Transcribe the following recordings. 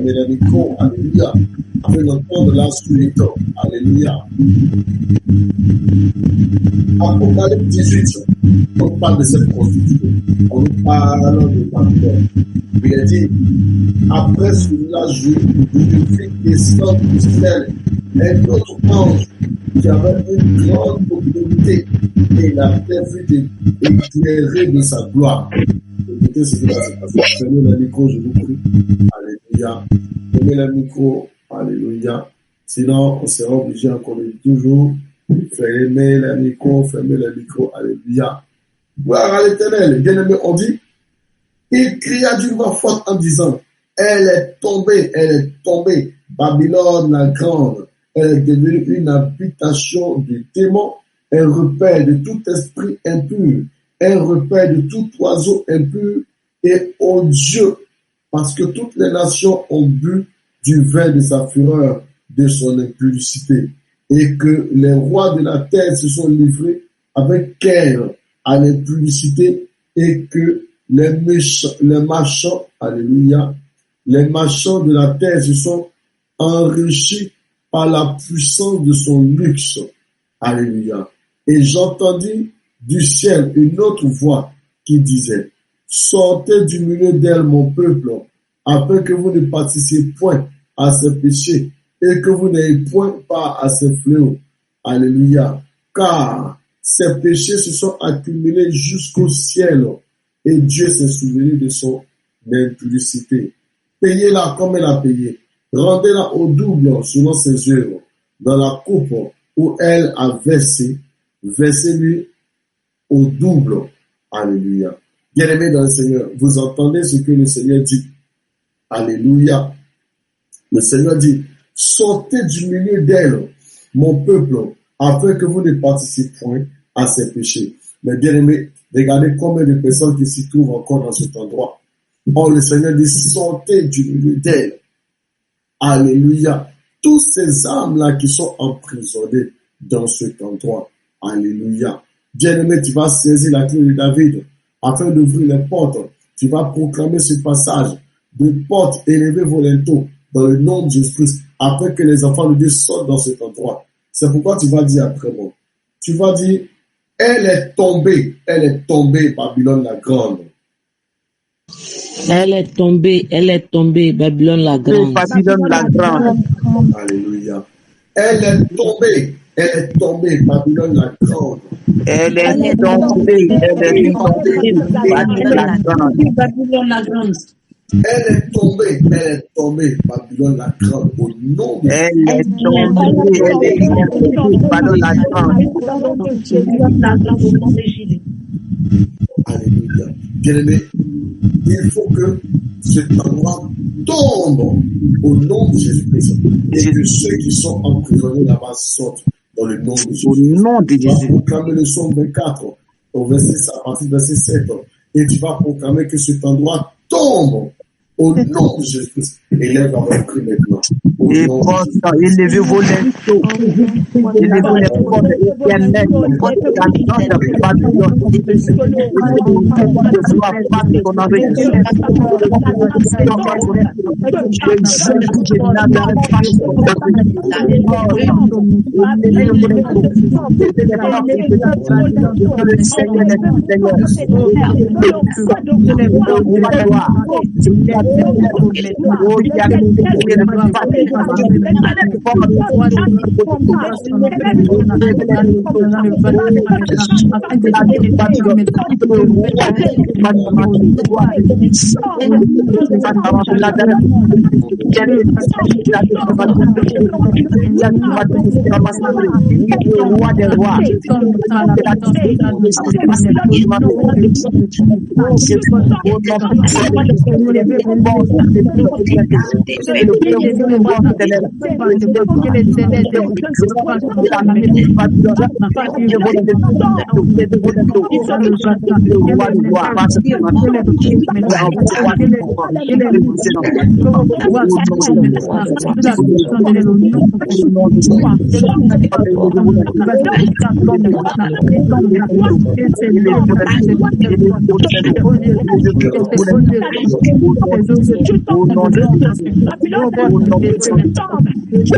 fermer le micro, alléluia, afin d'entendre la suite, alléluia. Apocalypse 18, on parle de cette prostituée, on nous parle de Babylone. Il a dit, après cela, je fis descendre du ciel un autre ange qui avait une grande autorité et la terre fut éclairée de sa gloire. Écoutez ce qui va se passer. Fermez le micro, je vous prie. Alléluia. Fermez le micro. Alléluia. Sinon, on sera obligé encore de toujours fermer le micro, alléluia. Gloire à l'Éternel. Bien-aimé, on dit, il cria d'une voix forte en disant, elle est tombée, Babylone la grande, elle est devenue une habitation du démon, un repère de tout esprit impur, un repère de tout oiseau impur et odieux, parce que toutes les nations ont bu du vin de sa fureur, de son impudicité, et que les rois de la terre se sont livrés avec elle à l'impudicité, et que les marchands, alléluia, les marchands de la terre se sont enrichis par la puissance de son luxe, alléluia. Et j'entendis du ciel une autre voix qui disait, sortez du milieu d'elle, mon peuple, afin que vous ne participiez point à ses péchés et que vous n'ayez point part à ses fléaux. Alléluia. Car ses péchés se sont accumulés jusqu'au ciel et Dieu s'est souvenu de son impudicité. Payez-la comme elle a payé. Rendez-la au double selon ses œuvres. Dans la coupe où elle a versé, versez-lui au double. Alléluia. Bien-aimés dans le Seigneur, vous entendez ce que le Seigneur dit. Alléluia. Le Seigneur dit, sortez du milieu d'elle, mon peuple, afin que vous ne participiez point à ses péchés. Mais bien-aimés, regardez combien de personnes qui s'y trouvent encore dans cet endroit. Or, le Seigneur dit, sortez du milieu d'elle. Alléluia. Tous ces âmes-là qui sont emprisonnées dans cet endroit. Alléluia. Bien-aimé, tu vas saisir la clé de David afin d'ouvrir les portes. Tu vas proclamer ce passage de portes élevées vos linteaux dans le nom de Jésus-Christ afin que les enfants de Dieu sortent dans cet endroit. C'est pourquoi tu vas dire après moi. Tu vas dire, elle est tombée, Babylone la grande. Elle est tombée, Babylone la grande. Babylone la grande. Alléluia. Elle est tombée, Babylone la grande. Elle est tombée, Babylone la grande. Elle est tombée, Babylone la grande, au nom de Elle est tombée, Babylone la grande. Alléluia. Bien-aimé, il faut que cet endroit tombe au nom de Jésus-Christ. Et que ceux qui sont emprisonnés là-bas sortent dans le nom de Jésus. Au nom de Tu vas Jésus. proclamer le psaume 24 au verset, à partir du verset 7. Et tu vas proclamer que cet endroit tombe au nom de Jésus-Christ. Élève votre cri maintenant. Au Et nom de porte, élevez vos linteaux, élevez les portes éternelles, porte la grande Babylone. Je vois pas ton enrichissement.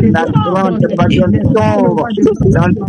La grande Babylone tombe dans le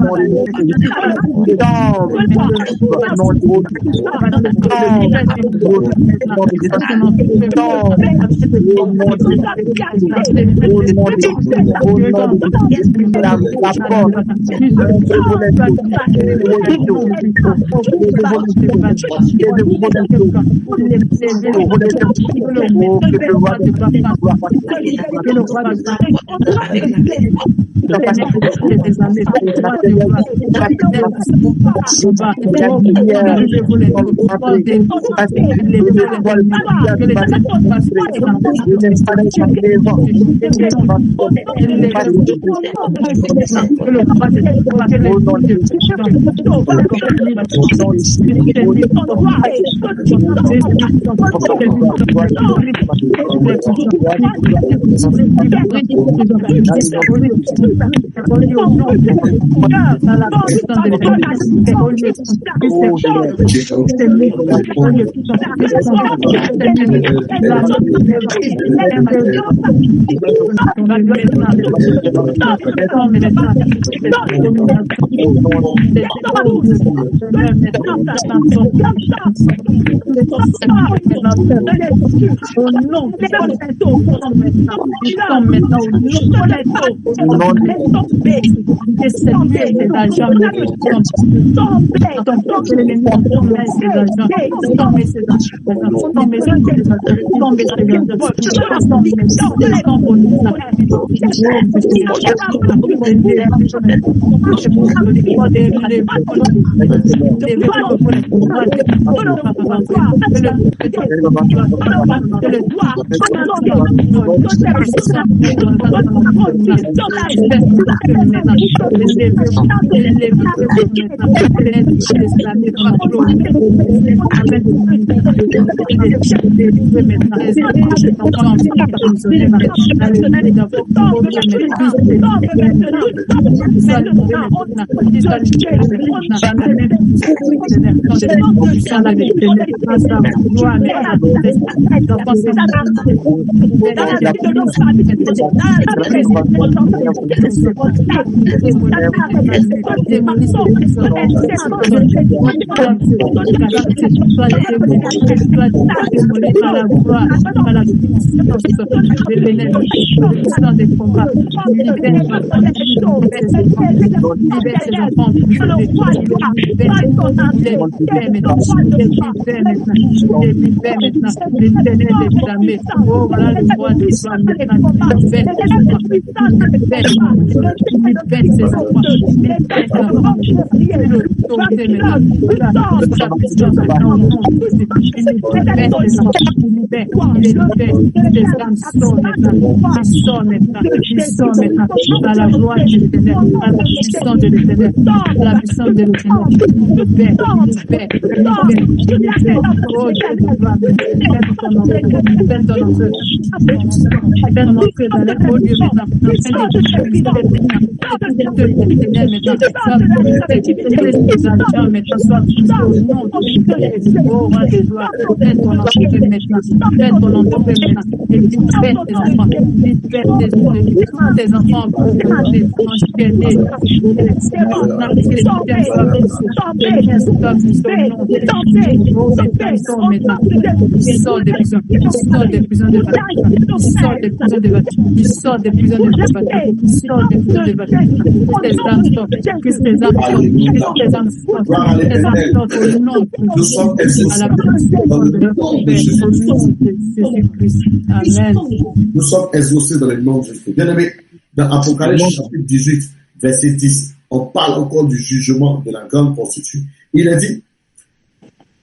Nous sommes exaucés dans le nom de Jésus. Bien aimé, dans Apocalypse chapitre 18, verset 10, on parle encore du jugement de la grande prostituée. Il a dit,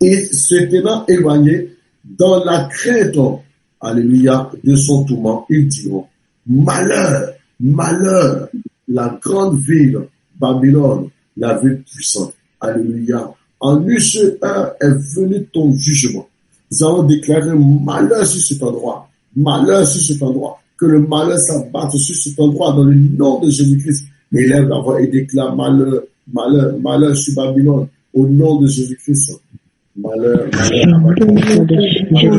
et se tenant éloigné dans la crainte, alléluia, de son tourment, ils diront, Malheur, malheur, la grande ville, Babylone, la ville puissante. Alléluia. En une seule heure est venu ton jugement. Nous allons déclarer malheur sur cet endroit. Malheur sur cet endroit. Que le malheur s'abatte sur cet endroit dans le nom de Jésus-Christ. Élève la voix et déclare malheur, malheur, malheur sur Babylone. Au nom de Jésus-Christ. Malheur, malheur, malheur.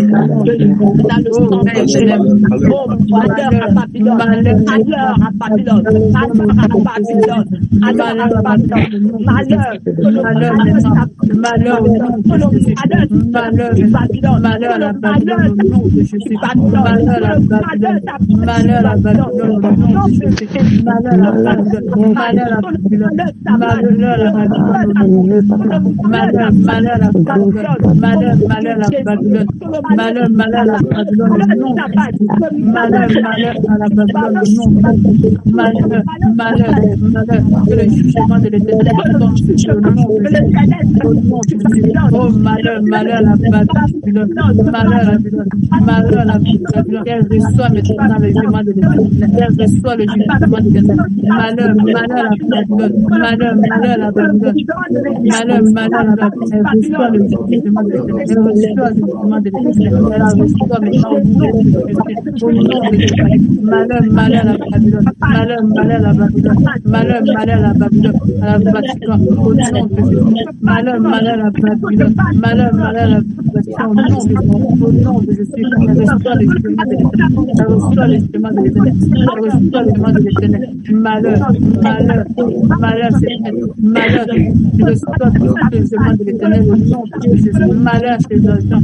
Malheur, malheur à la Babylone, malheur, malheur à la Babylone, non, malheur, malheur à la Babylone, non, malheur, malheur, malheur, que le jugement de l'Éternel tombe sur le nom de Jésus. Oh, malheur, malheur à la Babylone, malheur à la Babylone, malheur à la Babylone, qu'elle reçoit maintenant le jugement de l'Éternel, qu'elle reçoit le jugement de l'Éternel, malheur, malheur à la Babylone, malheur, malheur à la Babylone, malheur, malheur à la Babylone, elle reçoit le jugement de l'Éternel. Elle reçoit le jugement de l'Éternel. Elle reçoit maintenant au nom de Jésus. Malheur, malheur à la Babylone. Malheur, malheur à la Babylone. Malheur, malheur à la Babylone. À la Vatican. Au nom de Jésus. Malheur, malheur à la Babylone. Malheur, malheur à la Vatican. Au nom de Jésus. Elle reçoit le jugement de l'Éternel. Elle reçoit le jugement de l'Éternel. Elle reçoit le jugement de l'Éternel. Malheur, malheur, malheur, c'est malheur. Je reçois le jugement de l'Éternel au nom de Jésus. Malheur ces agents,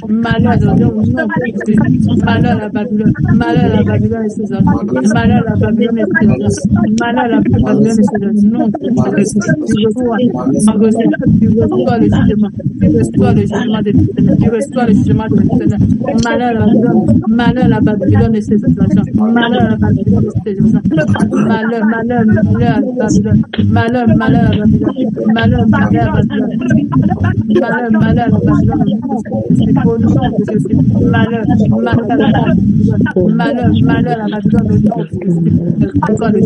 malheur au nom de Jésus, malheur à Babylone, malheur à Babylone et ses agents, malheur à Babylone et ses agents, malheur à Babylone et ses agents, non, tu reçois le jugement, tu reçois le jugement de l'Éternel, tu reçois le jugement de l'Éternel, malheur à Babylone et ses agents, malheur à Babylone et ses agents, malheur à Babylone, malheur à Babylone, malheur à Babylone, malheur à la Babylone, au nom de Jésus, malheur à la Babylone, malheur à la Babylone, au nom de Jésus, reçois le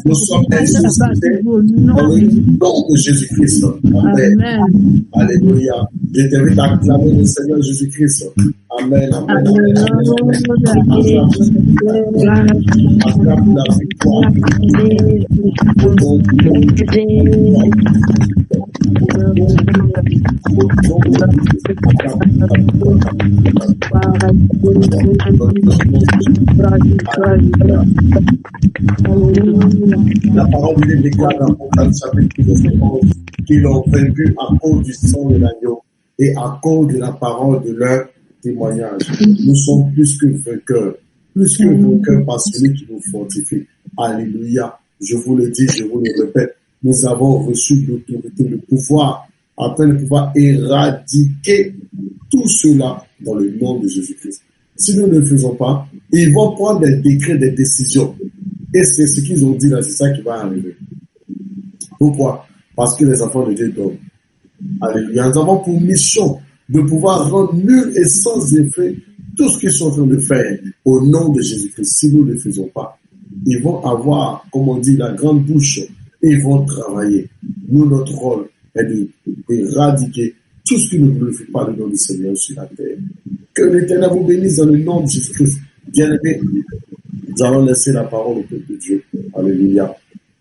Nous sommes ressuscités dans le nom de Jésus-Christ. Amen. Alléluia. Je t'invite à acclamer le Seigneur Jésus-Christ. Amen. Amen. Acclame la victoire. La parole de Dieu déclare dans Apocalypse chapitre 11 qu'ils ont vaincu à cause du sang de l'agneau et à cause de la parole de leur témoignage. Nous sommes plus que vainqueurs par celui qui nous fortifie. Alléluia. Je vous le dis, je vous le répète, nous avons reçu l'autorité, le pouvoir, afin de pouvoir éradiquer tout cela dans le nom de Jésus-Christ. Si nous ne le faisons pas, ils vont prendre des décrets, des décisions. Et c'est ce qu'ils ont dit là, c'est ça qui va arriver. Pourquoi? Parce que les enfants de Dieu dorment. Alléluia. Nous avons pour mission de pouvoir rendre nul et sans effet tout ce qu'ils sont en train de faire au nom de Jésus-Christ. Si nous ne le faisons pas, ils vont avoir, comme on dit, la grande bouche et ils vont travailler. Nous, notre rôle est d'éradiquer tout ce qui ne glorifie pas le nom du Seigneur sur la terre. Que l'Éternel vous bénisse dans le nom de Jésus-Christ. Bien-aimés, nous allons laisser la parole au peuple de Dieu. Alléluia.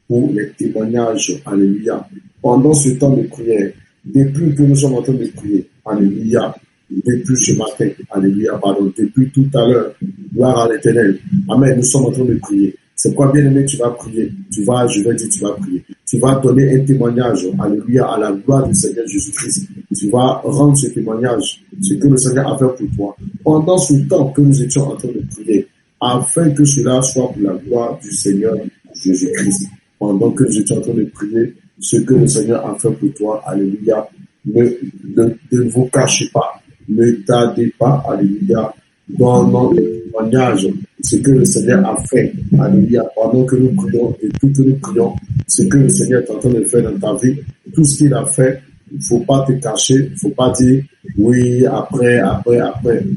Pour les témoignages. Alléluia. Pendant ce temps de prière, depuis que nous sommes en train de prier. Alléluia. Depuis ce matin. Alléluia. Pardon. Depuis tout à l'heure. Gloire à l'Éternel. Amen. Nous sommes en train de prier. C'est quoi, bien-aimé, tu vas prier. Je vais dire, tu vas prier. Tu vas donner un témoignage, alléluia, à la gloire du Seigneur Jésus-Christ. Tu vas rendre ce témoignage, ce que le Seigneur a fait pour toi. Pendant ce temps que nous étions en train de prier, afin que cela soit pour la gloire du Seigneur Jésus-Christ. Pendant que nous étions en train de prier, ce que le Seigneur a fait pour toi, alléluia, ne vous cachez pas, ne tardez pas, alléluia, donnons le témoignage, ce que le Seigneur a fait, alléluia, pendant que nous prions, et tout que nous prions, ce que le Seigneur est en train de faire dans ta vie, tout ce qu'il a fait, il ne faut pas te cacher, il ne faut pas dire, oui, après.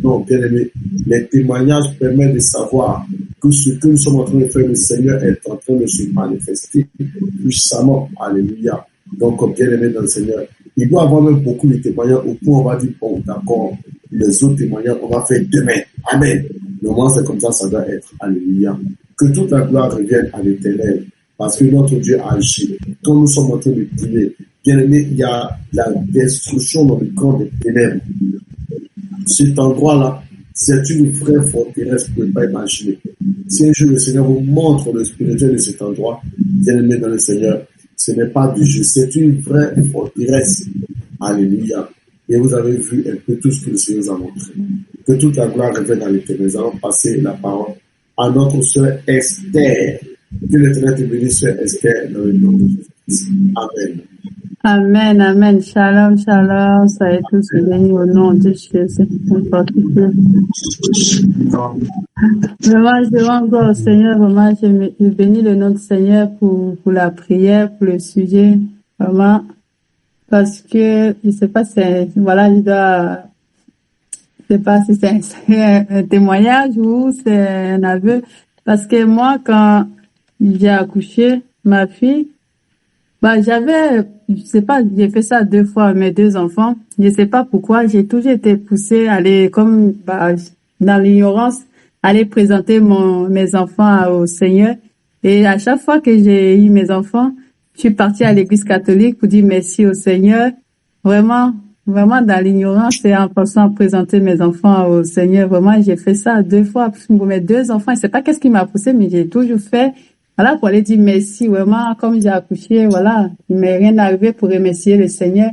Non, bien aimé, les témoignages permettent de savoir que ce que nous sommes en train de faire, le Seigneur est en train de se manifester puissamment, alléluia. Donc, bien aimé dans le Seigneur, il doit y avoir même beaucoup de témoignages au point où on va dire, bon, d'accord, les autres témoignages, on va faire demain. Amen. Normalement, c'est comme ça doit être. Alléluia. Que toute la gloire revienne à l'Éternel. Parce que notre Dieu agit. Quand nous sommes en train de prier, bien aimé, il y a la destruction dans le camp des ténèbres. Cet endroit-là, c'est une vraie forteresse, vous ne pouvez pas imaginer. Si un jour le Seigneur vous montre le spirituel de cet endroit, bien aimé dans le Seigneur, ce n'est pas du jeu, c'est une vraie forteresse. Alléluia. Et vous avez vu un peu tout ce que le Seigneur nous a montré. Que toute la gloire revienne à l'Éternel. Nous allons passer la parole à notre sœur Esther. Que l'Éternel te bénisse, sœur Esther, dans le nom de Jésus. Amen. Amen, amen. Shalom, shalom. Soyez tous bénis au nom de Jésus. Vraiment, je rends gloire au Seigneur. Vraiment, je bénis le nom du Seigneur pour la prière, pour le sujet. Vraiment. Parce que, je sais pas, je sais pas si c'est un témoignage ou c'est un aveu. Parce que moi, quand j'ai accouché ma fille, je sais pas, j'ai fait ça 2 fois à mes 2 enfants. Je sais pas pourquoi, j'ai toujours été poussée à aller, dans l'ignorance, aller présenter mes enfants au Seigneur. Et à chaque fois que j'ai eu mes enfants, je suis partie à l'église catholique pour dire merci au Seigneur. Vraiment, vraiment dans l'ignorance et en pensant à présenter mes enfants au Seigneur. Vraiment, j'ai fait ça 2 fois pour mes 2 enfants. Je sais pas qu'est-ce qui m'a poussé, mais j'ai toujours fait. Voilà, pour aller dire merci. Vraiment, comme j'ai accouché, voilà, il m'est rien arrivé pour remercier le Seigneur.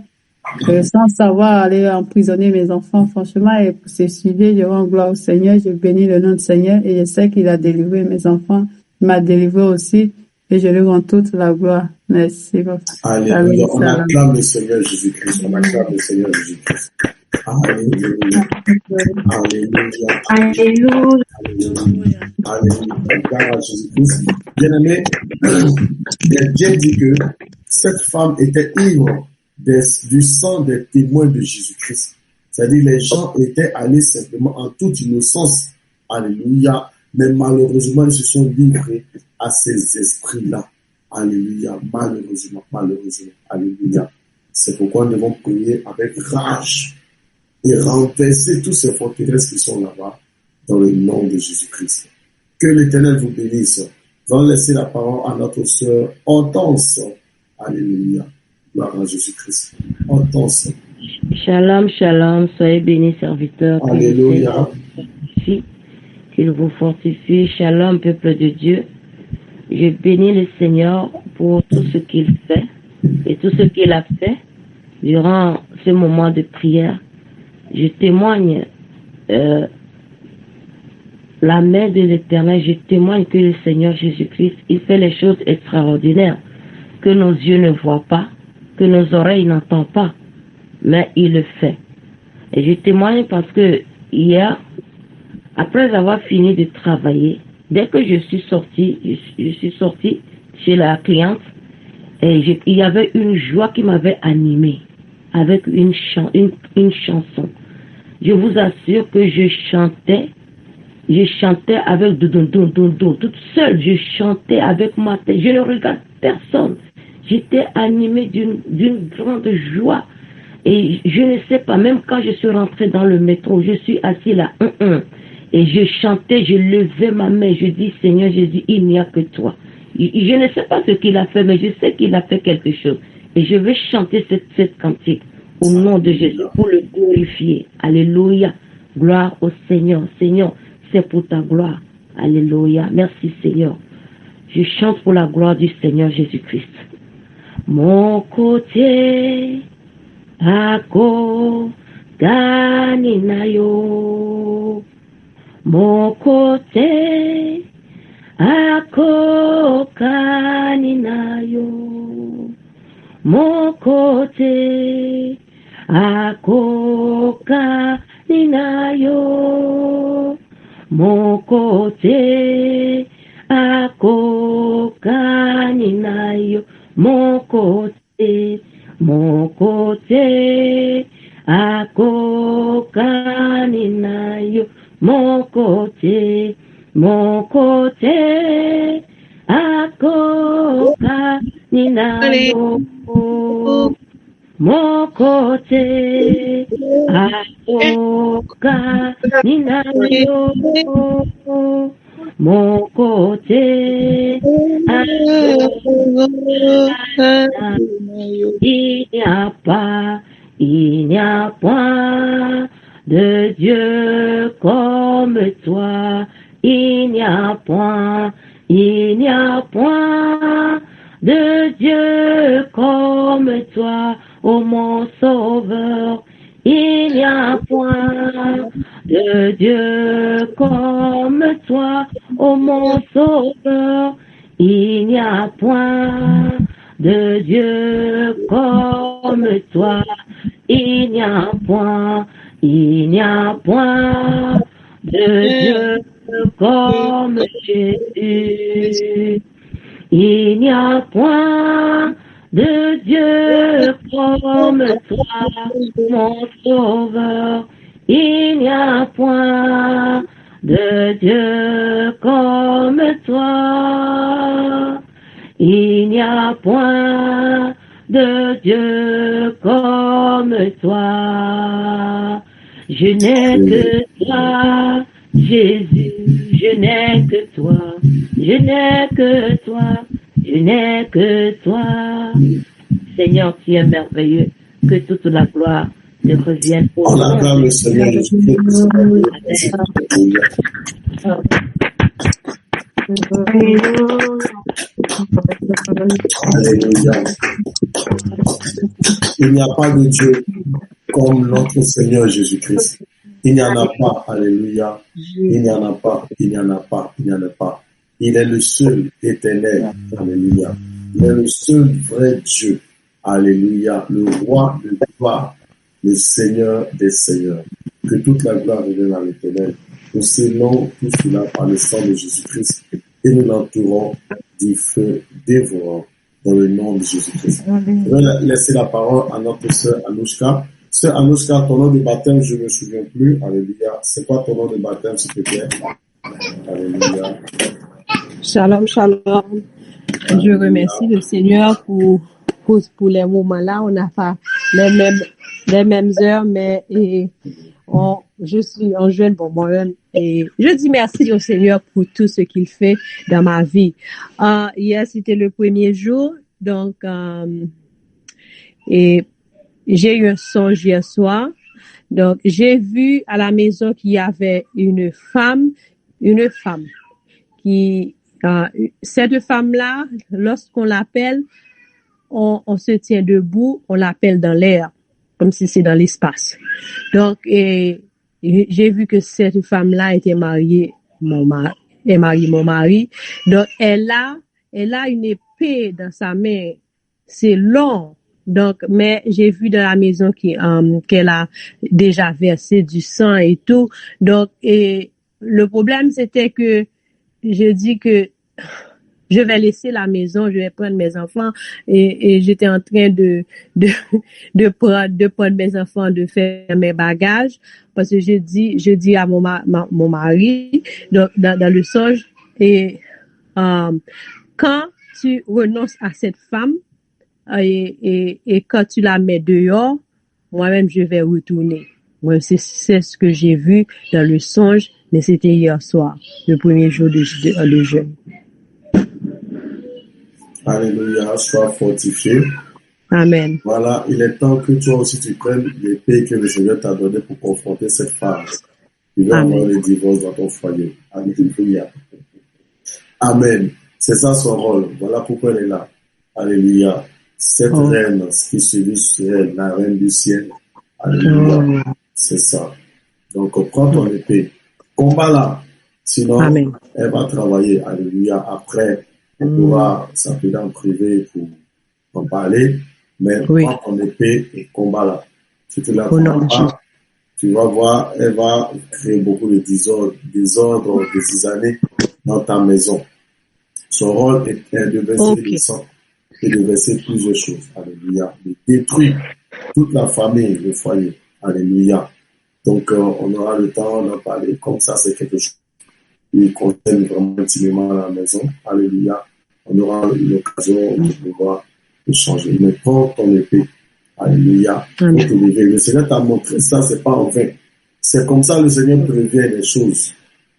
Sans savoir aller emprisonner mes enfants, franchement, et pour ce sujet, je rends gloire au Seigneur, je bénis le nom du Seigneur et je sais qu'il a délivré mes enfants, il m'a délivré aussi et je lui rends toute la gloire. Merci. Alléluia. On acclame le Seigneur Jésus-Christ. On acclame le Seigneur Jésus-Christ. Alléluia. Alléluia. Alléluia. Alléluia. Gloire à Jésus-Christ. Bien-aimé, il est bien dit que cette femme était ivre du sang des témoins de Jésus-Christ. C'est-à-dire les gens étaient allés simplement en toute innocence. Alléluia. Mais malheureusement, ils se sont livrés à ces esprits-là. Alléluia. Malheureusement. Alléluia. C'est pourquoi nous devons prier avec rage et renverser tous ces forteresses qui sont là-bas dans le nom de Jésus-Christ. Que l'Éternel vous bénisse. Nous allons laisser la parole à notre sœur Hortense. Alléluia. Gloire à Jésus-Christ. Hortense. Shalom, shalom, soyez bénis, serviteurs. Alléluia. Qu'il vous fortifie. Shalom, peuple de Dieu. Je bénis le Seigneur pour tout ce qu'il fait et tout ce qu'il a fait durant ce moment de prière. Je témoigne la main de l'Éternel. Je témoigne que le Seigneur Jésus-Christ, il fait les choses extraordinaires que nos yeux ne voient pas, que nos oreilles n'entendent pas, mais il le fait. Et je témoigne parce que hier, après avoir fini de travailler, dès que je suis sortie chez la cliente, et il y avait une joie qui m'avait animée avec une chanson. Je vous assure que je chantais avec toute seule, je chantais avec ma tête, je ne regarde personne. J'étais animée d'une grande joie. Et je ne sais pas, même quand je suis rentrée dans le métro, je suis assise là, et je chantais, je levais ma main, je dis, Seigneur Jésus, il n'y a que toi. Je ne sais pas ce qu'il a fait, mais je sais qu'il a fait quelque chose. Et je vais chanter cette cantique au nom de Jésus pour le glorifier. Alléluia. Gloire au Seigneur. Seigneur, c'est pour ta gloire. Alléluia. Merci Seigneur. Je chante pour la gloire du Seigneur Jésus-Christ. Mon côté, ako ganinayo. Mon côté, ako ganinayo. Mon côté, ako ganinayo. Mon côté, ako ganinayo. Mon côté, ako ganinayo. Mon côté, ako ganinayo. Mon côté, ako ganinayo. Mon côté, il n'y a pas de Dieu comme toi. Il n'y a point de Dieu comme toi, ô mon sauveur. Il n'y a point de Dieu comme toi, ô mon sauveur. Il n'y a point de Dieu comme toi. Il n'y a point de Dieu comme Jésus. Il n'y a point de Dieu comme toi, mon sauveur. Il n'y a point de Dieu comme toi. Il n'y a point de Dieu comme toi. Je n'ai que toi, Jésus, je n'ai que toi. Je n'ai que toi, je n'ai que toi. Seigneur, tu es merveilleux. Que toute la gloire te revienne au On nom acclame de le Seigneur Jésus-Christ. Alléluia. Il n'y a pas de Dieu comme notre Seigneur Jésus-Christ. Il n'y en a pas. Alléluia. Il n'y en a pas. Il n'y en a pas. Il n'y en a pas. Il est le seul éternel. Alléluia. Il est le seul vrai Dieu. Alléluia. Le roi de gloire. Le Seigneur des seigneurs. Que toute la gloire revienne à l'éternel. Nous scellons tout cela par le sang de Jésus-Christ et nous l'entourons du feu dévorant dans le nom de Jésus-Christ. Je vais laisser la parole à notre sœur Anouchka. Sœur Anouchka, ton nom de baptême, je ne me souviens plus. Alléluia. C'est quoi ton nom de baptême, s'il te plaît? Alléluia. Shalom, shalom. Je remercie le Seigneur pour les moments-là. On n'a pas les mêmes heures, mais je suis en jeune pour moi. Et je dis merci au Seigneur pour tout ce qu'il fait dans ma vie. Hier, c'était le premier jour. Donc, et j'ai eu un songe hier soir. Donc, j'ai vu à la maison qu'il y avait une femme qui, cette femme-là, lorsqu'on l'appelle, on se tient debout, on l'appelle dans l'air, comme si c'est dans l'espace. Donc, j'ai vu que cette femme-là était mariée, mon mari. Donc, elle a une épée dans sa main. C'est long. Donc, mais j'ai vu dans la maison qu'elle a déjà versé du sang et tout. Donc, et le problème, c'était que je dis que je vais laisser la maison, je vais prendre mes enfants et j'étais en train de prendre mes enfants, de faire mes bagages parce que je dis à mon mari dans le songe et quand tu renonces à cette femme et quand tu la mets dehors, moi-même je vais retourner. Moi, c'est ce que j'ai vu dans le songe, mais c'était hier soir, le premier jour de jeûne. Alléluia, sois fortifié. Amen. Voilà, il est temps que toi aussi tu prennes l'épée que le Seigneur t'a donnée pour confronter cette femme. Il va avoir le divorce dans ton foyer. Alléluia. Amen. C'est ça son rôle. Voilà pourquoi elle est là. Alléluia. Cette reine qui se dit sur elle, la reine du ciel. Alléluia. C'est ça. Donc, prends ton épée. Combat-la. Sinon, elle va travailler. Alléluia. Après, elle pourra s'appeler en privé pour en parler. Mais prends ton épée et combat-la. Si tu la combats pas, tu vas voir, elle va créer beaucoup de désordre, des cisanées dans ta maison. Son rôle est de verser du sang et de verser plusieurs choses. Alléluia. De détruire toute la famille, le foyer. Alléluia. Donc, on aura le temps d'en parler. Comme ça, c'est quelque chose qui concerne vraiment intimement la maison. Alléluia. On aura l'occasion de pouvoir échanger. Mais prends ton épée. Alléluia. Le Seigneur t'a montré ça, c'est pas en vain. C'est comme ça le Seigneur prévient les choses.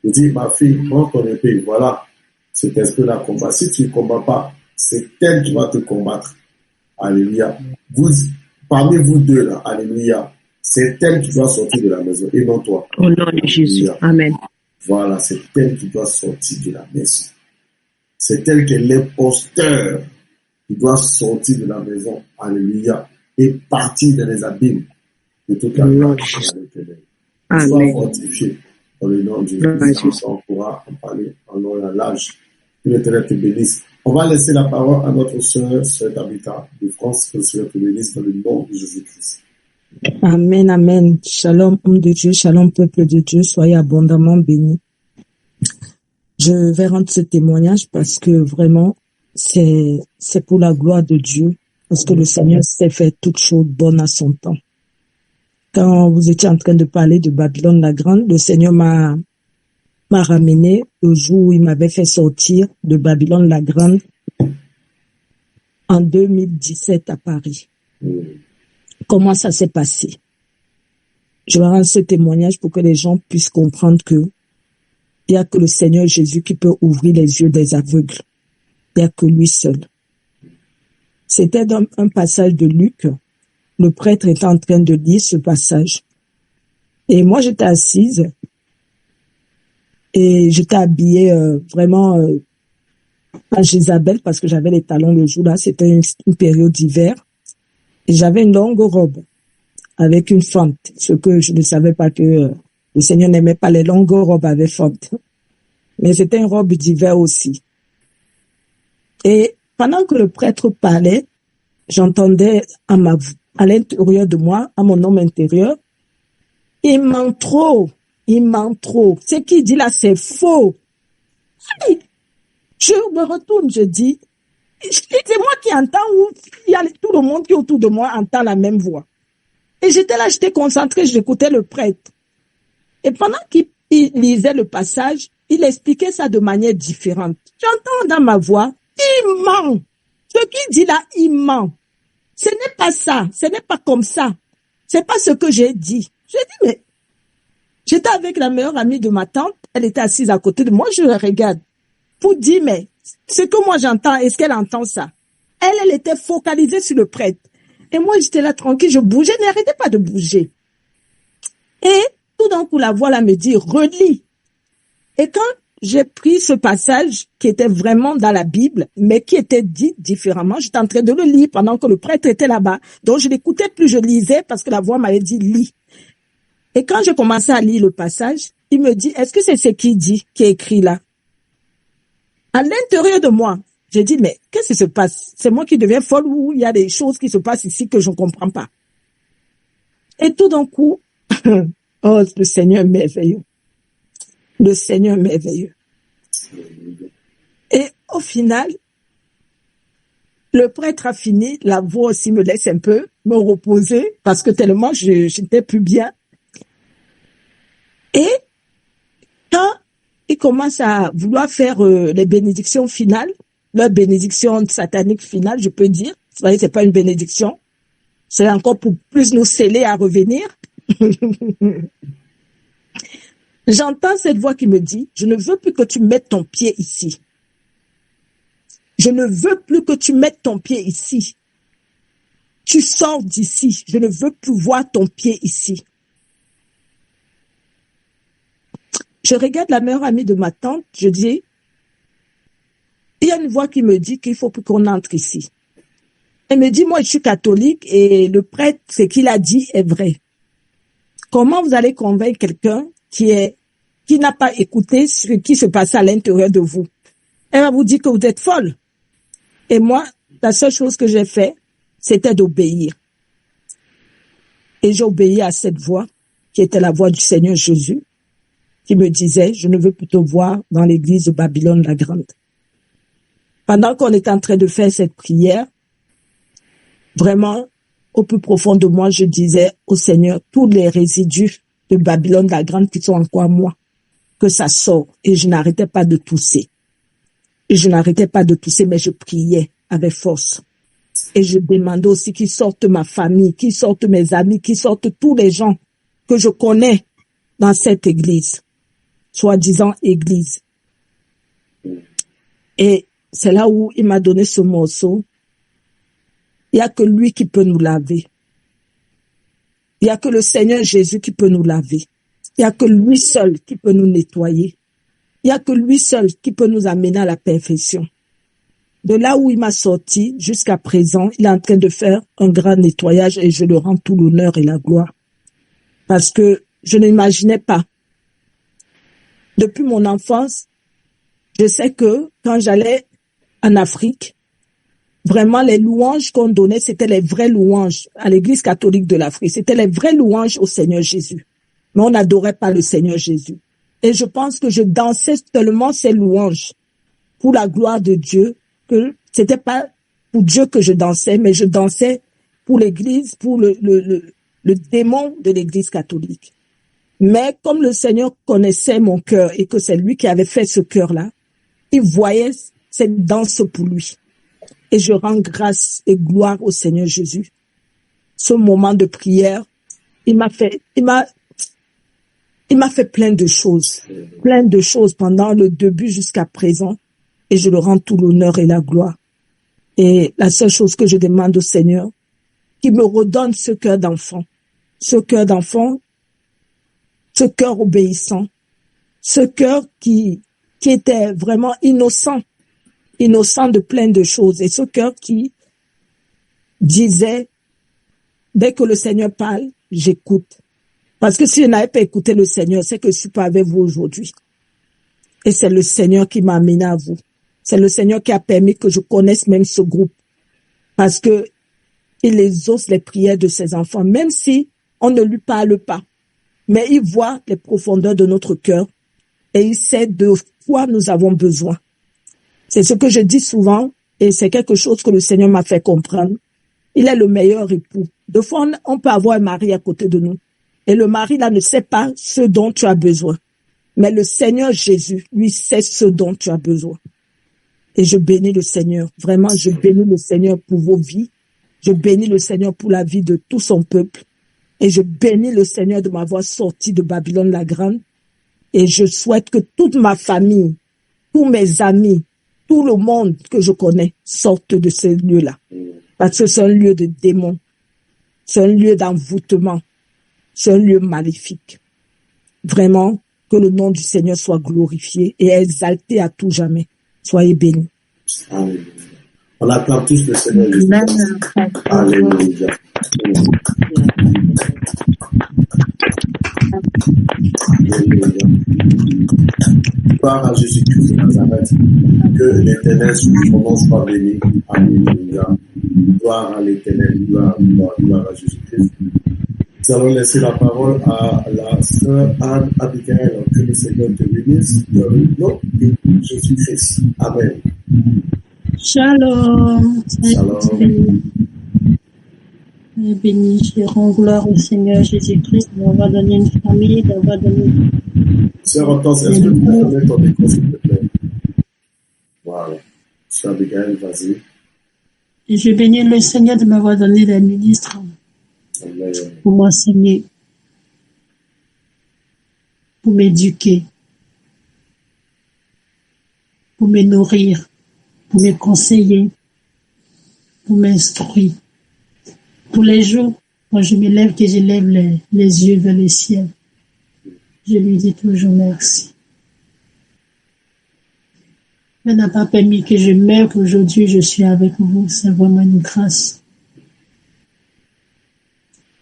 Il dit, ma fille, prends ton épée. Voilà. Cet esprit-là combat. Si tu ne combats pas, c'est elle qui va te combattre. Alléluia. Parmi vous deux, là, alléluia, c'est elle qui doit sortir de la maison et non toi. Au nom de Jésus. Amen. Voilà, c'est elle qui doit sortir de la maison. C'est elle qui est l'imposteur qui doit sortir de la maison. Alléluia. Et partir dans les abîmes de toute la gloire de l'Éternel. Sois fortifié dans le nom de Jésus. On pourra en parler en long et en large. Que l'Éternel te bénisse. On va laisser la parole à notre sœur Tabitha de France, que le Seigneur te bénisse dans le nom de Jésus-Christ. Amen, amen. Shalom, homme de Dieu, shalom, peuple de Dieu, soyez abondamment bénis. Je vais rendre ce témoignage parce que vraiment, c'est pour la gloire de Dieu, parce que le Seigneur sait faire toutes choses bonnes à son temps. Quand vous étiez en train de parler de Babylone la Grande, le Seigneur m'a ramené le jour où il m'avait fait sortir de Babylone la Grande en 2017 à Paris. Comment ça s'est passé? Je vais rendre ce témoignage pour que les gens puissent comprendre que Il n'y a que le Seigneur Jésus qui peut ouvrir les yeux des aveugles. Il n'y a que lui seul. C'était dans un passage de Luc. Le prêtre était en train de lire ce passage. Et moi, j'étais assise et j'étais habillée vraiment à Jézabel parce que j'avais les talons le jour-là. C'était une période d'hiver. Et j'avais une longue robe avec une fente, ce que je ne savais pas que le Seigneur n'aimait pas les longues robes avec fente. Mais c'était une robe d'hiver aussi. Et pendant que le prêtre parlait, j'entendais à l'intérieur de moi, à mon homme intérieur, il ment trop. Ce qu'il dit là, c'est faux. Et je me retourne, je dis, c'est moi qui entends ou il y a tout le monde qui est autour de moi entend la même voix. Et j'étais là, j'étais concentrée, j'écoutais le prêtre. Et pendant qu'il lisait le passage, il expliquait ça de manière différente. J'entends dans ma voix, il ment. Ce qu'il dit là, il ment. Ce n'est pas ça, ce n'est pas comme ça. C'est pas ce que j'ai dit. J'ai dit, mais j'étais avec la meilleure amie de ma tante, elle était assise à côté de moi, je la regarde. Pour dire, mais ce que moi j'entends, est-ce qu'elle entend ça? Elle était focalisée sur le prêtre. Et moi, j'étais là tranquille, je bougeais, n'arrêtais pas de bouger. Et tout d'un coup, la voix là me dit, relis. Et quand j'ai pris ce passage qui était vraiment dans la Bible, mais qui était dit différemment, j'étais en train de le lire pendant que le prêtre était là-bas. Donc, je l'écoutais plus, je lisais parce que la voix m'avait dit, lis. Et quand j'ai commencé à lire le passage, il me dit, est-ce que c'est ce qu'il dit, qui est écrit là? À l'intérieur de moi, j'ai dit, mais qu'est-ce qui se passe? C'est moi qui deviens folle ou il y a des choses qui se passent ici que je ne comprends pas? Et tout d'un coup, oh, le Seigneur est merveilleux. Le Seigneur est merveilleux. Et au final, le prêtre a fini, la voix aussi me laisse un peu me reposer parce que tellement je n'étais plus bien. Et quand il commence à vouloir faire les bénédictions finales, leur bénédiction satanique finale, je peux dire, vous voyez, c'est pas une bénédiction, c'est encore pour plus nous sceller à revenir. J'entends cette voix qui me dit, je ne veux plus que tu mettes ton pied ici. Je ne veux plus que tu mettes ton pied ici. Tu sors d'ici. Je ne veux plus voir ton pied ici. Je regarde la meilleure amie de ma tante, je dis, il y a une voix qui me dit qu'il faut plus qu'on entre ici. Elle me dit, moi je suis catholique et le prêtre, ce qu'il a dit est vrai. Comment vous allez convaincre quelqu'un qui n'a pas écouté ce qui se passe à l'intérieur de vous? Elle va vous dire que vous êtes folle. Et moi, la seule chose que j'ai fait, c'était d'obéir. Et j'ai obéi à cette voix, qui était la voix du Seigneur Jésus, qui me disait, je ne veux plus te voir dans l'église de Babylone la Grande. Pendant qu'on était en train de faire cette prière, vraiment, au plus profond de moi, je disais au Seigneur, tous les résidus de Babylone la Grande qui sont encore à moi, que ça sort. Et je n'arrêtais pas de tousser. Et je n'arrêtais pas de tousser, mais je priais avec force. Et je demandais aussi qu'ils sortent ma famille, qu'ils sortent mes amis, qu'ils sortent tous les gens que je connais dans cette église, soi-disant église. Et c'est là où il m'a donné ce morceau. Il n'y a que lui qui peut nous laver. Il n'y a que le Seigneur Jésus qui peut nous laver. Il n'y a que lui seul qui peut nous nettoyer. Il n'y a que lui seul qui peut nous amener à la perfection. De là où il m'a sorti jusqu'à présent, il est en train de faire un grand nettoyage et je le rends tout l'honneur et la gloire. Parce que je n'imaginais pas. Depuis mon enfance, je sais que quand j'allais en Afrique, vraiment les louanges qu'on donnait, c'était les vraies louanges à l'église catholique de l'Afrique. C'était les vraies louanges au Seigneur Jésus. Mais on n'adorait pas le Seigneur Jésus. Et je pense que je dansais tellement ces louanges pour la gloire de Dieu que c'était pas pour Dieu que je dansais, mais je dansais pour l'église, pour le démon de l'église catholique. Mais comme le Seigneur connaissait mon cœur et que c'est lui qui avait fait ce cœur-là, il voyait cette danse pour lui. Et je rends grâce et gloire au Seigneur Jésus. Ce moment de prière, il m'a Il m'a fait plein de choses pendant le début jusqu'à présent. Et je le rends tout l'honneur et la gloire. Et la seule chose que je demande au Seigneur, qu'il me redonne ce cœur d'enfant, ce cœur obéissant, ce cœur qui était vraiment innocent de plein de choses, et ce cœur qui disait, dès que le Seigneur parle, j'écoute. Parce que si je n'avais pas écouté le Seigneur, c'est que je suis pas avec vous aujourd'hui. Et c'est le Seigneur qui m'a amené à vous. C'est le Seigneur qui a permis que je connaisse même ce groupe. Parce que il exauce les prières de ses enfants, même si on ne lui parle pas. Mais il voit les profondeurs de notre cœur et il sait de quoi nous avons besoin. C'est ce que je dis souvent et c'est quelque chose que le Seigneur m'a fait comprendre. Il est le meilleur époux. Des fois, on peut avoir un mari à côté de nous et le mari là ne sait pas ce dont tu as besoin. Mais le Seigneur Jésus, lui, sait ce dont tu as besoin. Et je bénis le Seigneur. Vraiment, je bénis le Seigneur pour vos vies. Je bénis le Seigneur pour la vie de tout son peuple. Et je bénis le Seigneur de m'avoir sorti de Babylone la Grande. Et je souhaite que toute ma famille, tous mes amis, tout le monde que je connais sortent de ce lieu-là. Parce que c'est un lieu de démons. C'est un lieu d'envoûtement. C'est un lieu maléfique. Vraiment, que le nom du Seigneur soit glorifié et exalté à tout jamais. Soyez bénis. Amen. On acclame tous le Seigneur Jésus. Alléluia. Alléluia. Gloire à Jésus-Christ de Nazareth. Que l'Éternel son nom soit béni. Alléluia. Gloire à l'Éternel. Gloire à Jésus-Christ. Nous allons laisser la parole à la sœur Anne Abigail. Que le Seigneur te bénisse dans le nom de Jésus-Christ. Amen. Shalom. Shalom. Béni, je rends gloire au Seigneur Jésus-Christ d'avoir donné une famille, d'avoir donné... Sœur Hortense, est-ce que tu peux donner ton micro, s'il te plaît? Voilà. Sœur Abigail, vas-y. Et je bénis le Seigneur de m'avoir donné des ministres pour m'enseigner, pour m'éduquer, pour me nourrir, pour me conseiller, pour m'instruire. Tous les jours, quand je me lève, que je lève les yeux vers le ciel, je lui dis toujours merci. Il n'a pas permis que je meure, qu'aujourd'hui je suis avec vous. C'est vraiment une grâce.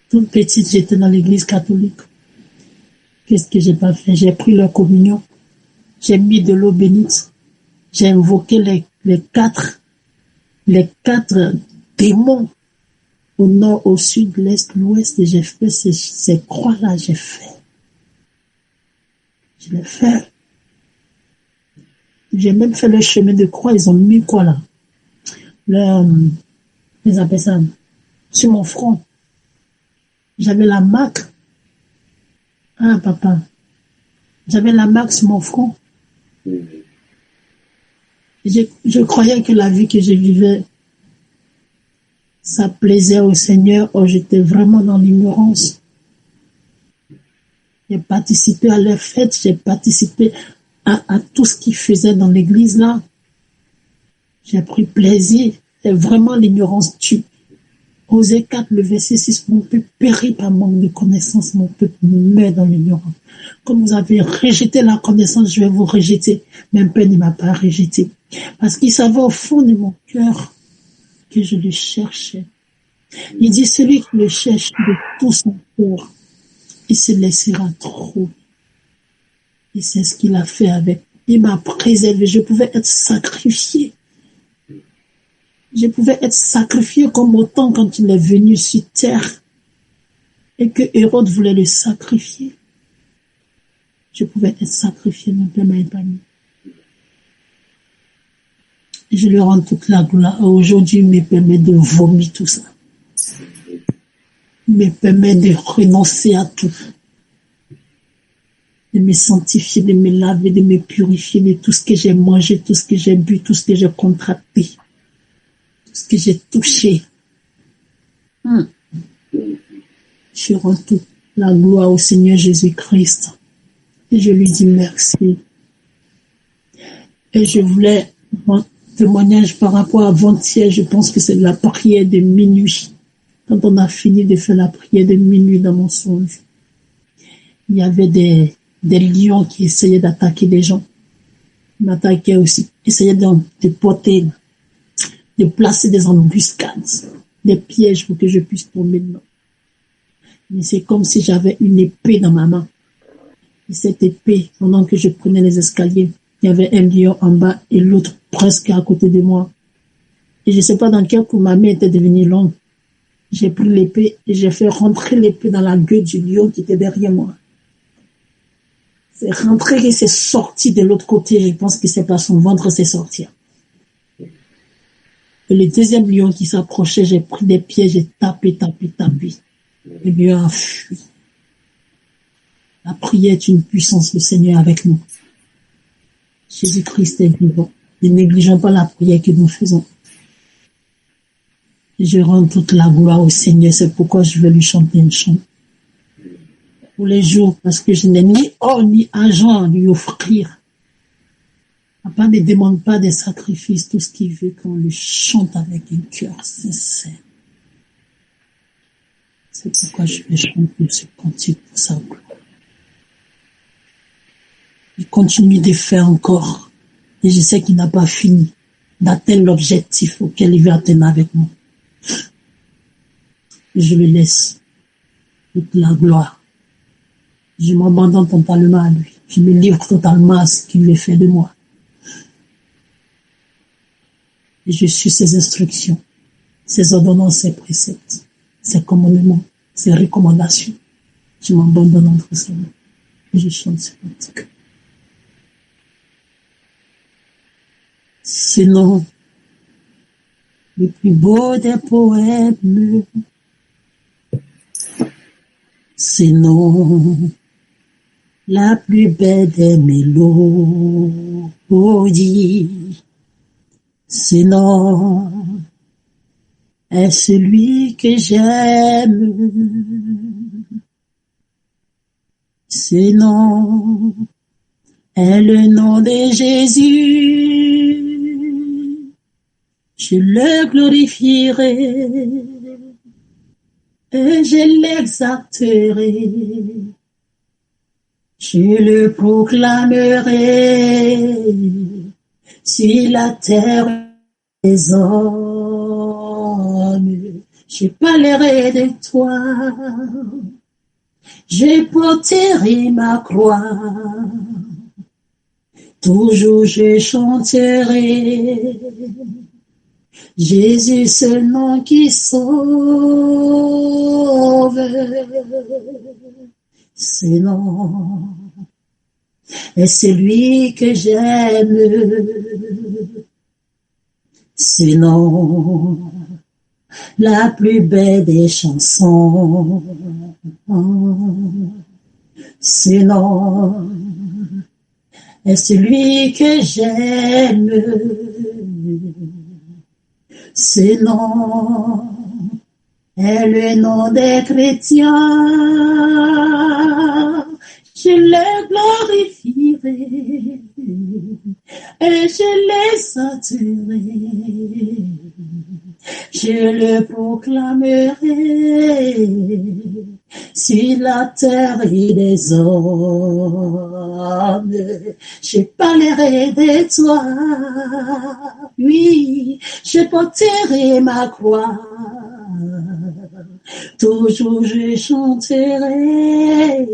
Toute petite, j'étais dans l'église catholique. Qu'est-ce que j'ai pas fait? J'ai pris leur communion. J'ai mis de l'eau bénite. J'ai invoqué les quatre démons au nord, au sud, l'est, l'ouest. Et j'ai fait ces croix-là, j'ai fait. Je l'ai fait. J'ai même fait le chemin de croix. Ils ont mis quoi là? Ils appellent ça sur mon front. J'avais la marque. Ah, papa. J'avais la marque sur mon front. Je croyais que la vie que je vivais, ça plaisait au Seigneur. Oh, j'étais vraiment dans l'ignorance. J'ai participé à leurs fêtes. J'ai participé à tout ce qu'ils faisaient dans l'église là. J'ai pris plaisir. C'est vraiment l'ignorance tue. Osée 4, le verset 6, mon peuple périt par manque de connaissance, mon peuple meurt dans l'ignorance. Comme vous avez rejeté la connaissance, je vais vous rejeter. Même Père ne m'a pas rejeté. Parce qu'il savait au fond de mon cœur que je le cherchais. Il dit, celui qui le cherche de tout son cœur, il se laissera trouver. Et c'est ce qu'il a fait avec. Il m'a préservé. Je pouvais être sacrifié. Je pouvais être sacrifié comme autant quand il est venu sur terre et que Hérode voulait le sacrifier. Je pouvais être sacrifié, mon Père m'a épargné. Je lui rends toute la gloire. Aujourd'hui, il me permet de vomir tout ça. Il me permet de renoncer à tout. De me sanctifier, de me laver, de me purifier de tout ce que j'ai mangé, tout ce que j'ai bu, tout ce que j'ai contracté. Ce que j'ai touché. Je rends toute la gloire au Seigneur Jésus-Christ. Et je lui dis merci. Et je voulais mon témoignage par rapport à avant-hier. Je pense que c'est la prière de minuit. Quand on a fini de faire la prière de minuit dans mon songe, il y avait des lions qui essayaient d'attaquer les gens. Ils m'attaquaient aussi. Ils essayaient de porter, de placer des embuscades, des pièges pour que je puisse tomber dedans. Mais c'est comme si j'avais une épée dans ma main. Et cette épée, pendant que je prenais les escaliers, il y avait un lion en bas et l'autre presque à côté de moi. Et je ne sais pas dans quel coup ma main était devenue longue. J'ai pris l'épée et j'ai fait rentrer l'épée dans la gueule du lion qui était derrière moi. C'est rentré et c'est sorti de l'autre côté. Je pense que c'est par son ventre c'est sorti. Et le deuxième lion qui s'approchait, j'ai pris des pieds, j'ai tapé. Le lion a fui. La prière est une puissance, le Seigneur avec nous. Jésus-Christ est vivant. Ne négligeons pas la prière que nous faisons. Je rends toute la gloire au Seigneur, c'est pourquoi je vais lui chanter une chant. Tous les jours, parce que je n'ai ni or ni argent à lui offrir. Papa ne demande pas des sacrifices, tout ce qu'il veut qu'on lui chante avec un cœur sincère. C'est pourquoi je vais chanter ce cantique pour sa gloire. Il continue de faire encore. Et je sais qu'il n'a pas fini d'atteindre l'objectif auquel il veut atteindre avec moi. Et je lui laisse toute la gloire. Je m'abandonne totalement à lui. Je me livre totalement à ce qu'il veut faire de moi. Et je suis ses instructions, ses ordonnances, ses préceptes, ses commandements, ses recommandations. Je m'abandonne entre ses mains. Et je chante ce cantique. Sinon, le plus beau des poèmes, sinon, la plus belle des mélodies, sinon, est celui que j'aime, sinon, est le nom de Jésus. Je le glorifierai et je l'exalterai. Je le proclamerai sur la terre des hommes. Je parlerai de toi. Je porterai ma croix. Toujours je chanterai Jésus, ce nom qui sauve. Ce nom est celui que j'aime. Ce nom, la plus belle des chansons. Ce nom est celui que j'aime. Ce nom est le nom des chrétiens. Je le glorifierai et je l'exalterai. Je le proclamerai sur la terre et des hommes. Je parlerai de toi. Oui, je porterai ma croix. Toujours je chanterai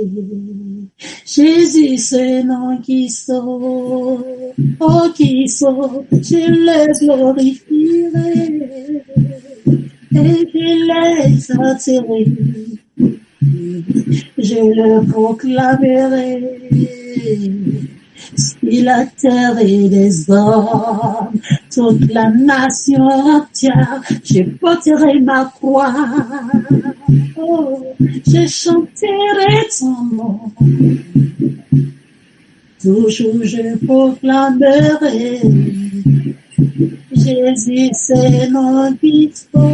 Jésus, ce nom qui sauve, oh qui sauve, je le glorifierai et je l'exalterai. Je le proclamerai sur la terre et des hommes, toute la nation entière, je porterai ma croix. Oh, je chanterai ton nom. Toujours je proclamerai Jésus, c'est mon victoire.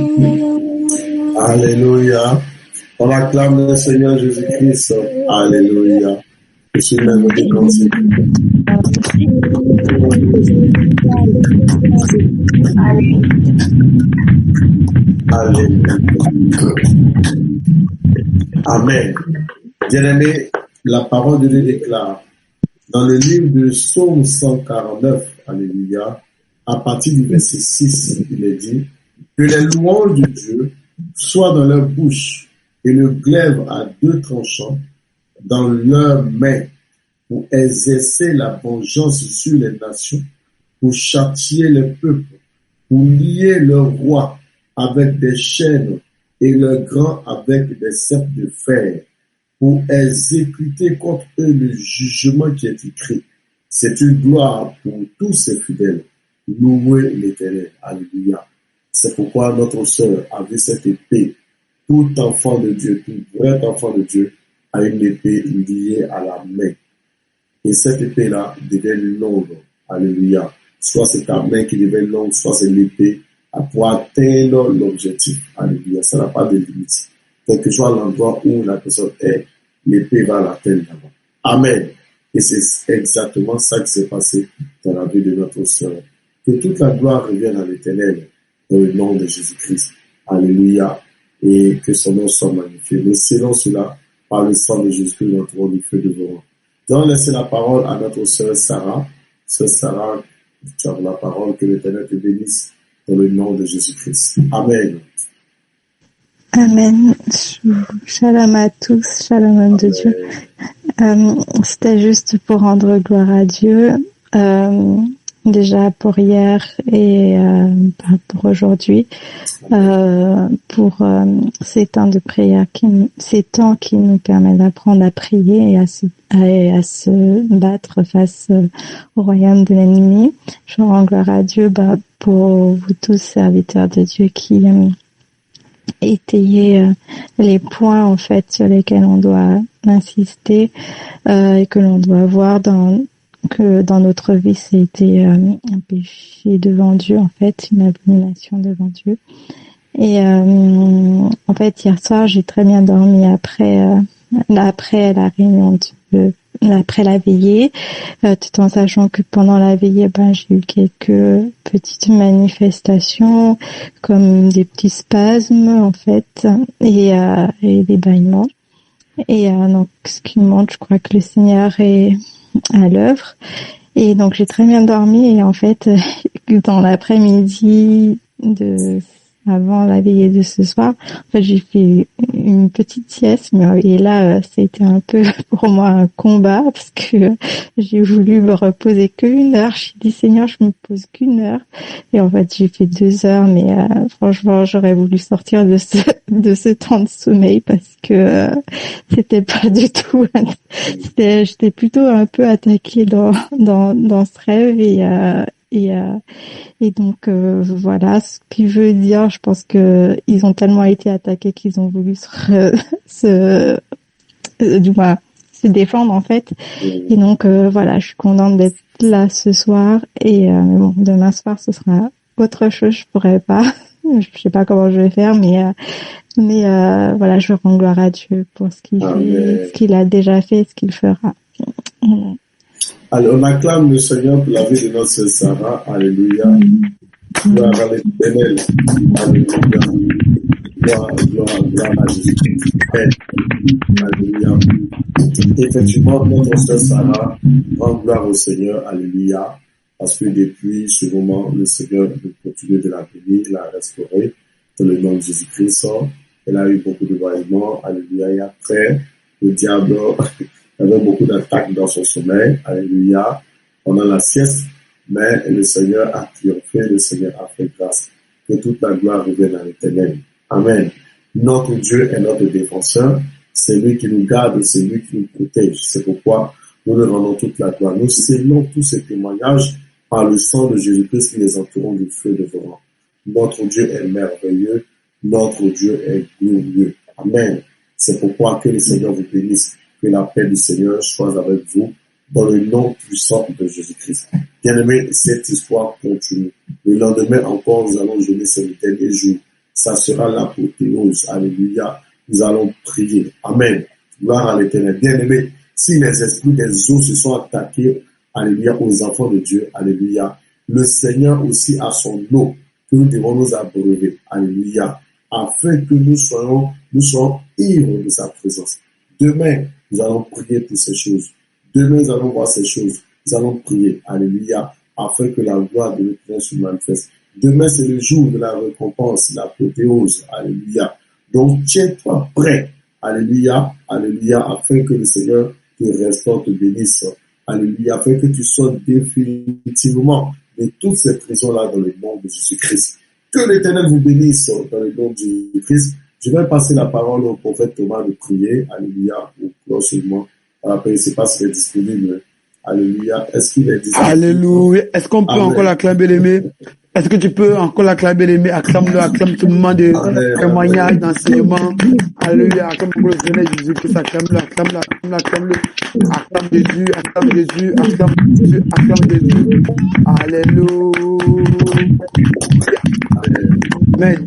Alléluia. On acclame le Seigneur Jésus-Christ. Alléluia. Je suis même déclenché. Alléluia. Amen. Bien-aimé, la parole de Dieu déclare dans le livre de Psaume 149, alléluia, à partir du verset 6, il est dit que les louanges de Dieu soient dans leur bouche et le glaive à deux tranchants dans leurs mains pour exercer la vengeance sur les nations, pour châtier les peuples, pour lier leurs rois avec des chaînes et leurs grands avec des ceps de fer, pour exécuter contre eux le jugement qui est écrit. C'est une gloire pour tous ses fidèles. Louez l'Éternel. Alléluia. C'est pourquoi notre sœur a vu cette épée. Tout enfant de Dieu, tout vrai enfant de Dieu a une épée liée à la main. Et cette épée-là devient longue. Alléluia. Soit c'est ta main qui devient longue, soit c'est l'épée pour atteindre l'objectif. Alléluia. Ça n'a pas de limite. Quel que soit l'endroit où la personne est, l'épée va l'atteindre d'abord. Amen. Et c'est exactement ça qui s'est passé dans la vie de notre sœur. Que toute la gloire revienne à l'Éternel dans le nom de Jésus-Christ. Alléluia. Et que son nom soit magnifié. Nous scellons cela par le sang de Jésus-Christ, notre nom du feu de vos rangs. Nous allons laisser la parole à notre sœur Sarah. Sœur Sarah, tu as la parole, que l'Éternel te bénisse dans le nom de Jésus-Christ. Amen. Amen. Shalom à tous, shalom homme de Dieu. C'était juste pour rendre gloire à Dieu, déjà pour hier et pour aujourd'hui, pour ces temps de prière, ces temps qui nous permettent d'apprendre à prier et à se battre face au royaume de l'ennemi. Je rends gloire à Dieu pour vous tous, serviteurs de Dieu, qui étayer les points en fait sur lesquels on doit insister et que l'on doit voir que dans notre vie c'était un péché devant Dieu, en fait une abomination devant Dieu. Et en fait hier soir j'ai très bien dormi après la réunion après la veillée, tout en sachant que pendant la veillée, j'ai eu quelques petites manifestations, comme des petits spasmes, en fait, et des bâillements. Et donc, ce qui montre, je crois que le Seigneur est à l'œuvre. Et donc, j'ai très bien dormi, et en fait, dans l'après-midi avant la veillée de ce soir, en fait, j'ai fait une petite sieste, et là, c'était un peu pour moi un combat, parce que j'ai voulu me reposer qu'une heure. J'ai dit, Seigneur, je me pose qu'une heure. Et en fait, j'ai fait 2 heures, mais franchement, j'aurais voulu sortir de ce temps de sommeil, parce que c'était pas du tout, j'étais plutôt un peu attaquée dans ce rêve, et donc voilà, ce qui veut dire, je pense que ils ont tellement été attaqués qu'ils ont voulu se défendre en fait. Et donc voilà, je suis contente d'être là ce soir. Et mais bon, demain soir ce sera autre chose, je pourrais pas, je sais pas comment je vais faire, mais voilà, je rends gloire à Dieu pour ce qu'il fait, ce qu'il a déjà fait, ce qu'il fera. Alors, on acclame le Seigneur pour la vie de notre sœur Sarah. Alléluia. Gloire à l'Éternel. Alléluia. Gloire à Jésus-Christ. Alléluia. Effectivement, notre sœur Sarah rend gloire au Seigneur. Alléluia. Parce que depuis ce moment, le Seigneur veut continuer de la bénir, de la restaurer dans le nom de Jésus-Christ. Elle a eu beaucoup de vaillements. Alléluia. Et après, le diable avait beaucoup d'attaques dans son sommeil, alléluia, pendant la sieste, mais le Seigneur a triomphé, le Seigneur a fait grâce. Que toute la gloire revienne à l'Éternel. Amen. Notre Dieu est notre défenseur, c'est lui qui nous garde, c'est lui qui nous protège. C'est pourquoi nous lui rendons toute la gloire. Nous scellons tous ces témoignages par le sang de Jésus-Christ qui les entourons du feu de vos rangs. Notre Dieu est merveilleux, notre Dieu est glorieux. Amen. C'est pourquoi que le Seigneur vous bénisse. Que la paix du Seigneur soit avec vous dans le nom puissant de Jésus-Christ. Bien-aimés, cette histoire continue. Le lendemain encore, nous allons jeûner ce dernier jour. Ça sera l'apothéose. Alléluia. Nous allons prier. Amen. Gloire à l'Éternel. Bien-aimés, Si les esprits des eaux se sont attaqués, alléluia, aux enfants de Dieu, alléluia, le Seigneur aussi a son eau que nous devons nous abreuver, alléluia, afin que nous soyons ivres de sa présence. Demain, nous allons prier pour ces choses. Demain, nous allons voir ces choses. Nous allons prier, alléluia, afin que la gloire de notre Père se manifeste. Demain, c'est le jour de la récompense, l'apothéose, alléluia. Donc, tiens-toi prêt, alléluia, alléluia, afin que le Seigneur te restaure, te bénisse, alléluia, afin que tu sortes définitivement de toutes ces prisons-là dans le nom de Jésus-Christ. Que l'Éternel vous bénisse dans le nom de Jésus-Christ. Je vais passer la parole au prophète Thomas de prier, alléluia, ou closement. Après, je ne sais pas s'il est disponible. Alléluia. Est-ce qu'il est disponible? Alléluia. Est-ce qu'on peut encore l'acclamer, l'aimé? Est-ce que tu peux encore l'acclamer, l'aimé? Acclame-le, acclame ce moment de témoignage, d'enseignement. Alléluia. Acclame pour le Seigneur Jésus-Christ. Acclame-le, acclame-le, acclame-le. Acclame Jésus, acclame Jésus, acclame Jésus, acclame Jésus. Alléluia. Amen.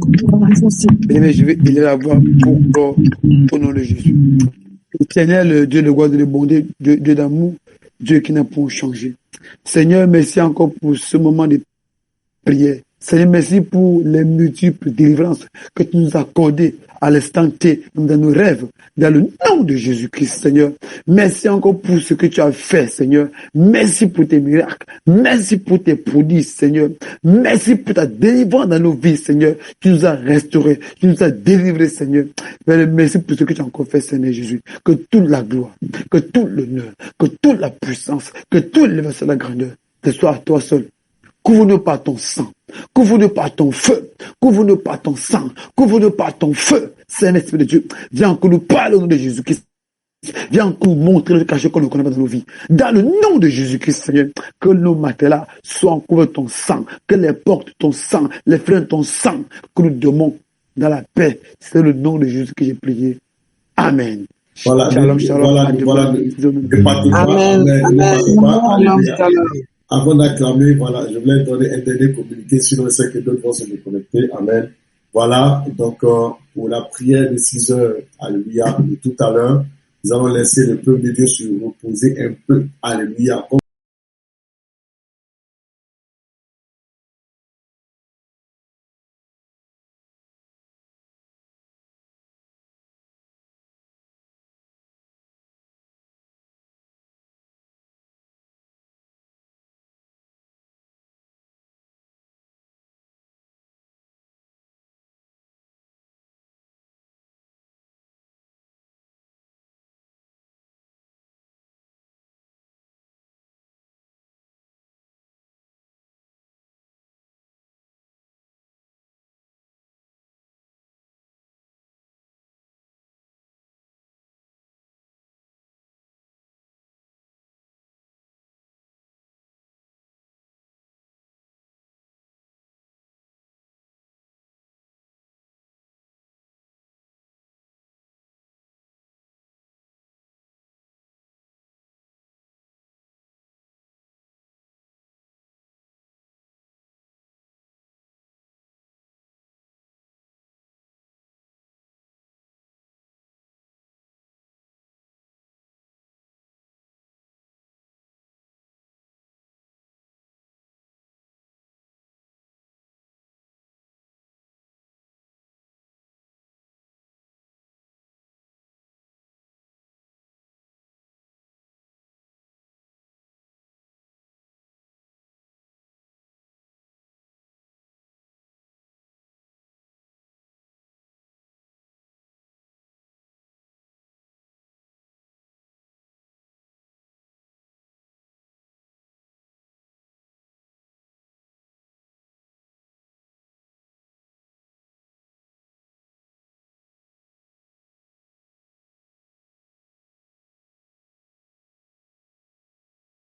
Bien-aimé, je vais élever la voix pour au nom de Jésus. Seigneur, le Dieu de gloire, de bonté, Dieu d'amour, Dieu qui n'a pas changé. Seigneur, merci encore pour ce moment de prière. Seigneur, merci pour les multiples délivrances que tu nous as accordées à l'instant T, dans nos rêves, dans le nom de Jésus-Christ, Seigneur. Merci encore pour ce que tu as fait, Seigneur. Merci pour tes miracles. Merci pour tes prodiges, Seigneur. Merci pour ta délivrance dans nos vies, Seigneur. Tu nous as restaurés, tu nous as délivrés, Seigneur. Merci pour ce que tu as encore fait, Seigneur Jésus. Que toute la gloire, que tout l'honneur, que toute la puissance, que tout l'élévation de la grandeur, te soit à toi seul. Couvre-nous par ton sang, couvre-nous par ton feu, couvre-nous par ton sang, couvre-nous par ton feu. Saint-Esprit de Dieu, viens encore nous parler au nom de Jésus-Christ. Viens encore nous montrer le cachet qu'on ne connaît pas dans nos vies. Dans le nom de Jésus-Christ, Seigneur, que nos matelas soient couverts de ton sang, que les portes de ton sang, les freins de ton sang, que nous dormons dans la paix. C'est le nom de Jésus que j'ai prié. Amen. Voilà, shalom, shalom. Amen. Avant d'acclamer, voilà, je voulais donner un dernier communiqué, sinon je sais que d'autres vont se connecter. Amen. Voilà, donc pour la prière de 6 heures, alléluia, de tout à l'heure, nous allons laisser le peuple de Dieu se reposer un peu, alléluia.